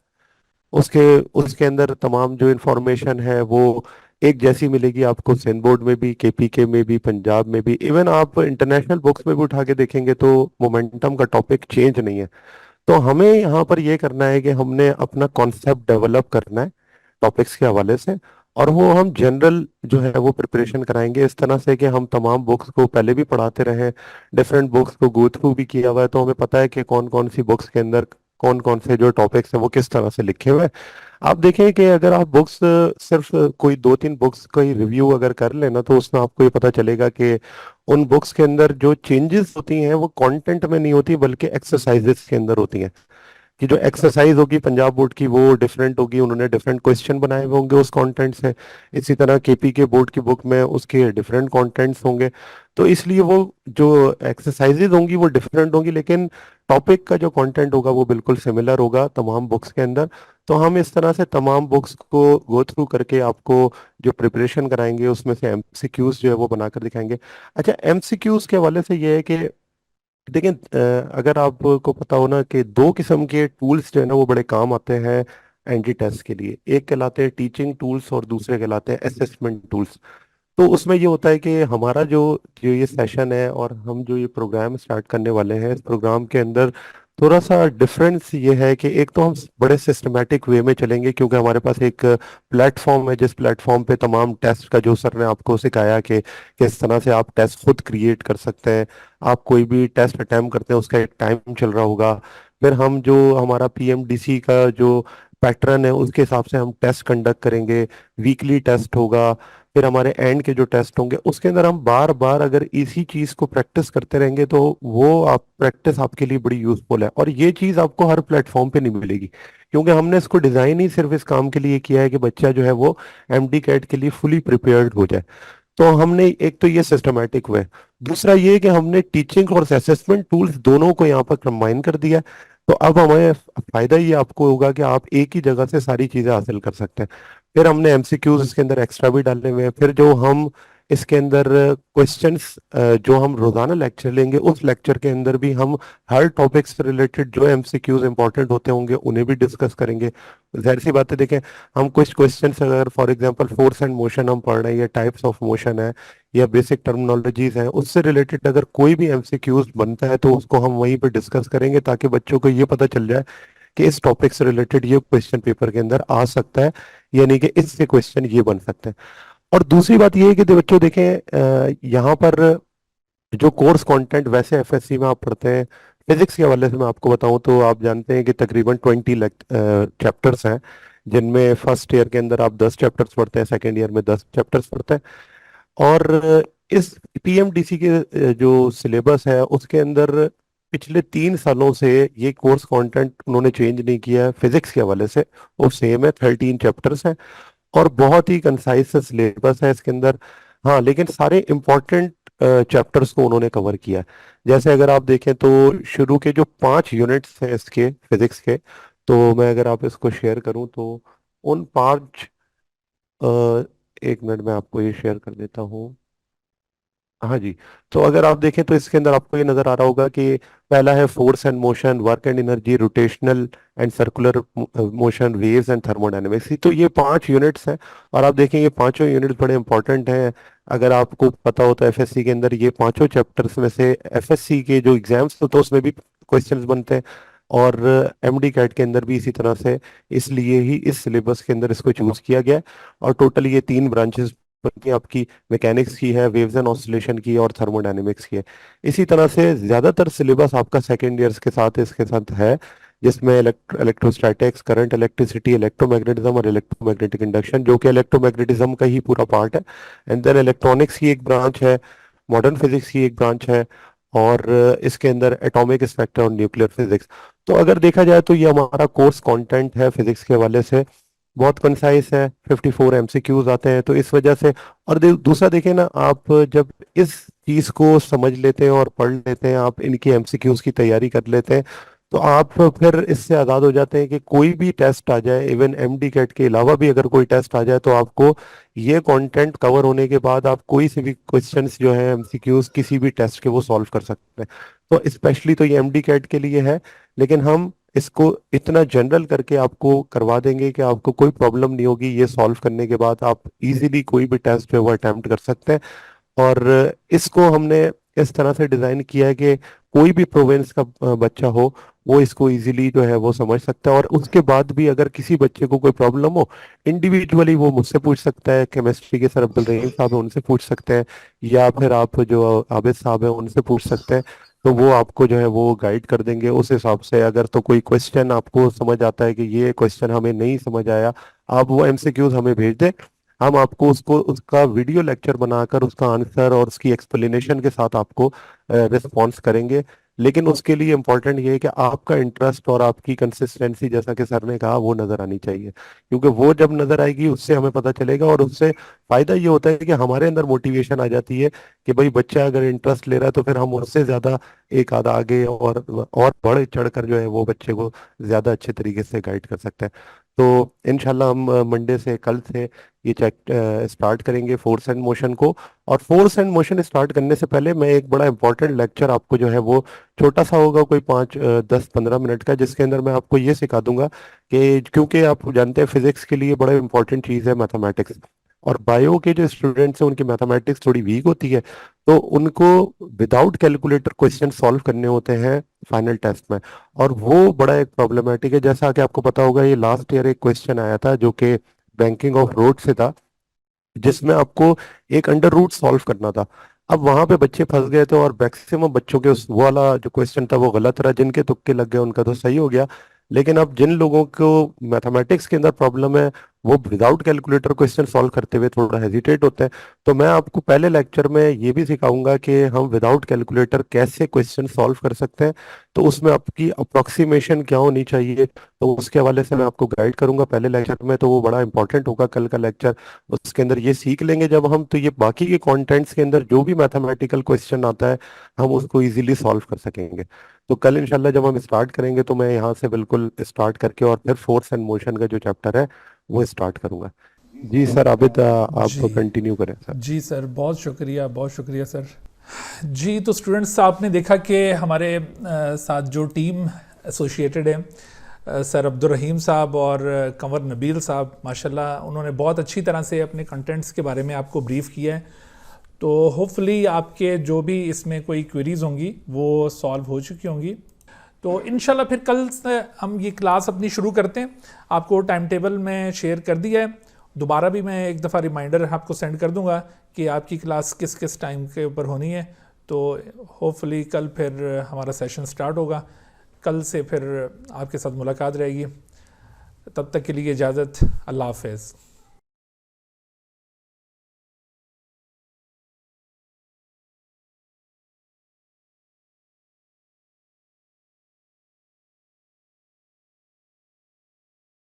उसके उसके अंदर तमाम जो इंफॉर्मेशन है वो एक जैसी मिलेगी आपको, सिंध बोर्ड में भी, केपीके में भी, पंजाब में भी। इवन आप इंटरनेशनल बुक्स में भी उठा के देखेंगे तो मोमेंटम का टॉपिक चेंज नहीं है। तो हमें यहाँ पर ये करना है कि हमने अपना कॉन्सेप्ट डेवलप करना है टॉपिक्स के हवाले से, और वो हम जनरल जो है वो प्रिपरेशन कराएंगे इस तरह से कि हम तमाम बुक्स को पहले भी पढ़ाते रहे, डिफरेंट बुक्स को गो थ्रू भी किया हुआ है, तो हमें पता है कि कौन कौन सी बुक्स के अंदर कौन कौन से जो टॉपिक्स हैं वो किस तरह से लिखे हुए हैं। आप देखें कि अगर आप बुक्स सिर्फ कोई 2-3 बुक्स का ही रिव्यू अगर कर लेना तो उसमें आपको ये पता चलेगा कि उन बुक्स के अंदर जो चेंजेस होती हैं वो कंटेंट में नहीं होती, बल्कि एक्सरसाइजेस के अंदर होती हैं। कि जो एक्सरसाइज होगी पंजाब बोर्ड की वो डिफरेंट होगी, उन्होंने डिफरेंट क्वेश्चन बनाए हुए होंगे उस कंटेंट से। इसी तरह केपी के बोर्ड की बुक में उसके डिफरेंट कंटेंट्स होंगे। तो इसलिए वो जो एक्सरसाइजेज होंगी वो डिफरेंट होंगी, लेकिन टॉपिक का जो कंटेंट होगा वो बिल्कुल सिमिलर होगा तमाम बुक्स के अंदर। तो हम इस तरह से तमाम बुक्स को गो थ्रू करके आपको जो प्रिपरेशन कराएंगे उसमें से एमसीक्यूज जो है वो बनाकर दिखाएंगे। अच्छा, एमसीक्यूज के हवाले से ये है कि देखिए, अगर आपको पता हो ना कि दो किस्म के टूल्स जो है ना वो बड़े काम आते हैं एंटी टेस्ट के लिए। एक कहलाते हैं टीचिंग टूल्स और दूसरे कहलाते हैं असेसमेंट टूल्स। तो उसमें ये होता है कि हमारा जो जो ये सेशन है और हम जो ये प्रोग्राम स्टार्ट करने वाले हैं, इस प्रोग्राम के अंदर थोड़ा सा डिफरेंस ये है कि एक तो हम बड़े सिस्टमेटिक वे में चलेंगे, क्योंकि हमारे पास एक प्लेटफॉर्म है जिस प्लेटफॉर्म पे तमाम टेस्ट का जो सर ने आपको सिखाया कि किस तरह से आप टेस्ट खुद क्रिएट कर सकते हैं। आप कोई भी टेस्ट अटैम्प्ट करते हैं उसका एक टाइम चल रहा होगा। फिर हम जो हमारा पीएमडीसी का जो पैटर्न है उसके हिसाब से हम टेस्ट कंडक्ट करेंगे, वीकली टेस्ट होगा। फिर हमारे एंड के जो टेस्ट होंगे उसके अंदर हम बार बार अगर इसी चीज को प्रैक्टिस करते रहेंगे तो वो आप प्रैक्टिस आपके लिए बड़ी यूजफुल है। और ये चीज आपको हर प्लेटफॉर्म पे नहीं मिलेगी, क्योंकि हमने इसको डिजाइन ही सिर्फ इस काम के लिए किया है कि बच्चा जो है वो एमडी कैट के लिए फुली प्रिपेयर्ड हो जाए। तो हमने एक तो ये सिस्टमेटिक वे, दूसरा ये कि हमने टीचिंग और असेसमेंट टूल्स दोनों को यहाँ पर कंबाइन कर दिया। तो अब हमें फायदा ये आपको होगा कि आप एक ही जगह से सारी चीजें हासिल कर सकते हैं। फिर हमने एमसीक्यूज इसके अंदर एक्स्ट्रा भी डाले हुए हैं। फिर जो हम इसके अंदर क्वेश्चंस जो हम रोजाना लेक्चर लेंगे, उस लेक्चर के अंदर भी हम हर टॉपिक से रिलेटेड जो एमसीक्यूज इंपॉर्टेंट होते होंगे उन्हें भी डिस्कस करेंगे। जाहिर सी बात है, देखें, हम कुछ क्वेश्चंस अगर for example force and motion हम पढ़ रहे हैं या टाइप्स ऑफ मोशन है या बेसिक टर्मिनोलॉजीज हैं, उससे रिलेटेड अगर कोई भी एमसीक्यूज बनता है तो उसको हम वहीं पे डिस्कस करेंगे, ताकि बच्चों को ये पता चल जाए कि इस टॉपिक से रिलेटेड ये क्वेश्चन पेपर के अंदर आ सकता है, यानी कि इससे क्वेश्चन ये बन सकते हैं। और दूसरी बात ये है कि बच्चों देखें, यहाँ पर जो कोर्स कंटेंट वैसे एफएससी में आप पढ़ते हैं, फिजिक्स के हवाले से मैं आपको बताऊं तो आप जानते हैं कि तकरीबन 20 चैप्टर्स हैं, जिनमें फर्स्ट ईयर के अंदर आप 10 चैप्टर्स पढ़ते हैं, सेकेंड ईयर में 10 चैप्टर्स पढ़ते हैं। और इस पीएमडीसी के जो सिलेबस है उसके अंदर पिछले 3 सालों से ये कोर्स कंटेंट उन्होंने चेंज नहीं किया है। फिजिक्स के हवाले से वो सेम है, 13 चैप्टर्स हैं और बहुत ही कंसाइज सिलेबस है इसके अंदर। हाँ, लेकिन सारे इम्पोर्टेंट चैप्टर्स को उन्होंने कवर किया है। जैसे अगर आप देखें तो शुरू के जो 5 यूनिट्स हैं इसके फिजिक्स के, तो मैं अगर आप इसको शेयर करूं तो उन 5, एक मिनट में आपको ये शेयर कर देता हूँ। हाँ जी। तो अगर आप देखें तो इसके अंदर आपको ये नजर आ रहा होगा कि पहला है force and motion, work and energy, rotational and circular motion, waves and thermodynamics. तो ये 5 यूनिट्स हैं और आप देखें ये पांचों यूनिट्स बड़े इंपॉर्टेंट हैं। अगर आपको पता होता है एफएससी के अंदर ये पांचों चैप्टर्स में से एफएससी के जो एग्जाम्स होते हैं उसमें भी क्वेश्चंस बनते हैं, और एमडी कैट के अंदर भी इसी तरह से। इसलिए ही इस सिलेबस के अंदर इसको चूज किया गया है। और टोटल ये 3 ब्रांचेस बनती हैं आपकी, मैकेनिक्स की है, वेव्स एंड ऑसिलेशन की और थर्मोडायनेमिक्स की है। इसी तरह से ज्यादातर सिलेबस आपका सेकेंड ईयर्स के साथ इसके साथ है, जिसमें इलेक्ट्रोस्टैटिक्स, करंट, इलेक्ट्रिसिटी, इलेक्ट्रोमैग्नेटिज्म और इलेक्ट्रोमैग्नेटिक इंडक्शन, जो कि इलेक्ट्रोमैग्नेटिज्म का ही पूरा पार्ट है। एंड देन इलेक्ट्रॉनिक्स की एक ब्रांच है, मॉडर्न फिजिक्स की एक ब्रांच है, और इसके अंदर एटॉमिक स्पेक्ट्रम और न्यूक्लियर फिजिक्स। तो अगर देखा जाए तो ये हमारा कोर्स कंटेंट है फिजिक्स के हवाले से, बहुत कंसाइज है। 54 एमसीक्यूज आते हैं, तो इस वजह से। और दूसरा देखें ना, आप जब इस चीज को समझ लेते हैं और पढ़ लेते हैं, आप इनकी एमसीक्यूज की तैयारी कर लेते हैं, तो आप फिर इससे आज़ाद हो जाते हैं कि कोई भी टेस्ट आ जाए, इवन एमडी कैट के अलावा भी अगर कोई टेस्ट आ जाए, तो आपको ये कंटेंट कवर होने के बाद आप कोई से भी क्वेश्चंस जो है एमसीक्यूज किसी भी टेस्ट के वो सॉल्व कर सकते हैं। तो स्पेशली तो ये एमडी कैट के लिए है, लेकिन हम इसको इतना जनरल करके आपको करवा देंगे कि आपको कोई प्रॉब्लम नहीं होगी। ये सॉल्व करने के बाद आप इजीली कोई भी टेस्ट जो है वो अटेम्प्ट कर सकते हैं। और इसको हमने इस तरह से डिजाइन किया है कि कोई भी प्रोविंस का बच्चा हो, वो इसको इजीली जो है वो समझ सकता है। और उसके बाद भी अगर किसी बच्चे को कोई प्रॉब्लम हो, इंडिविजुअली वो मुझसे पूछ सकता है, केमिस्ट्री के सर अब्दुल रहीम साहब है उनसे पूछ सकते हैं, या फिर आप जो आबिद साहब है उनसे पूछ सकते हैं। तो वो आपको जो है वो गाइड कर देंगे उस हिसाब से। अगर तो कोई क्वेश्चन आपको समझ आता है कि ये क्वेश्चन हमें नहीं समझ आया, आप वो एमसीक्यूज हमें भेज दें, हम आपको उसको उसका वीडियो लेक्चर बनाकर उसका आंसर और उसकी एक्सप्लेनेशन के साथ आपको रिस्पॉन्स करेंगे। लेकिन उसके लिए इम्पोर्टेंट ये है कि आपका इंटरेस्ट और आपकी कंसिस्टेंसी, जैसा कि सर ने कहा, वो नजर आनी चाहिए। क्योंकि वो जब नजर आएगी उससे हमें पता चलेगा, और उससे फायदा ये होता है कि हमारे अंदर मोटिवेशन आ जाती है कि भाई बच्चा अगर इंटरेस्ट ले रहा है तो फिर हम उससे ज्यादा एक आधा आगे और बढ़ चढ़ कर जो है वो बच्चे को ज्यादा अच्छे तरीके से गाइड कर सकते हैं। तो इंशाल्लाह हम मंडे से, कल से ये चेक स्टार्ट करेंगे फोर्स एंड मोशन को। और फोर्स एंड मोशन स्टार्ट करने से पहले मैं एक बड़ा इंपॉर्टेंट लेक्चर आपको जो है वो छोटा सा होगा, कोई 5, 10, 15 मिनट का, जिसके अंदर मैं आपको ये सिखा दूंगा कि, क्योंकि आप जानते हैं फिजिक्स के लिए बड़ा इंपॉर्टेंट चीज़ है मैथमेटिक्स, और बायो के जो स्टूडेंट्स हैं उनकी मैथमेटिक्स थोड़ी वीक होती है, तो उनको विदाउट कैलकुलेटर क्वेश्चन सॉल्व करने होते हैं फाइनल टेस्ट में, और वो बड़ा एक प्रॉब्लमेटिक है। जैसा कि आपको पता होगा, ये लास्ट ईयर एक क्वेश्चन आया था जो कि बैंकिंग ऑफ रोड से था, जिसमें आपको एक अंडर रूट सॉल्व करना था। अब वहां पे बच्चे फंस गए थे, और मैक्सिमम बच्चों के उस वो वाला जो क्वेश्चन था वो गलत रहा, जिनके तुक्के लग गए उनका तो सही हो गया। लेकिन अब जिन लोगों को मैथमेटिक्स के अंदर प्रॉब्लम है, वो विदाउट कैलकुलेटर क्वेश्चन सॉल्व करते हुए थोड़ा हेजिटेट होते हैं। तो मैं आपको पहले लेक्चर में ये भी सिखाऊंगा कि हम विदाउट कैलकुलेटर कैसे क्वेश्चन सॉल्व कर सकते हैं। तो उसमें आपकी अप्रोक्सीमेशन क्या होनी चाहिए, तो उसके हवाले से मैं आपको गाइड करूंगा पहले लेक्चर में। तो वो बड़ा इंपॉर्टेंट होगा कल का लेक्चर। उसके अंदर ये सीख लेंगे जब हम, तो ये बाकी के कंटेंट्स के अंदर जो भी मैथमेटिकल क्वेश्चन आता है हम उसको इजीली सॉल्व कर सकेंगे। तो कल इंशाल्लाह जब हम स्टार्ट करेंगे तो मैं यहाँ से बिल्कुल स्टार्ट करके और फिर फोर्स एंड मोशन का जो चैप्टर है वो स्टार्ट करूंगा। जी सर आबिद, आप जी कंटिन्यू करें सर। जी सर, बहुत शुक्रिया सर। जी, तो स्टूडेंट्स, आपने देखा कि हमारे साथ जो टीम एसोसिएटेड है, सर अब्दुल रहीम साहब और कंवर नबील साहब, माशाल्लाह उन्होंने बहुत अच्छी तरह से अपने कंटेंट्स के बारे में आपको ब्रीफ किया है। तो होपफुली आपके जो भी इसमें कोई क्वेरीज होंगी वो सॉल्व हो चुकी होंगी। तो इंशाल्लाह फिर कल से हम ये क्लास अपनी शुरू करते हैं। आपको टाइम टेबल में शेयर कर दिया है, दोबारा भी मैं एक दफ़ा रिमाइंडर आपको सेंड कर दूंगा कि आपकी क्लास किस किस टाइम के ऊपर होनी है। तो होपफुली कल फिर हमारा सेशन स्टार्ट होगा। कल से फिर आपके साथ मुलाकात रहेगी। तब तक के लिए इजाज़त, अल्लाह हाफ़िज़।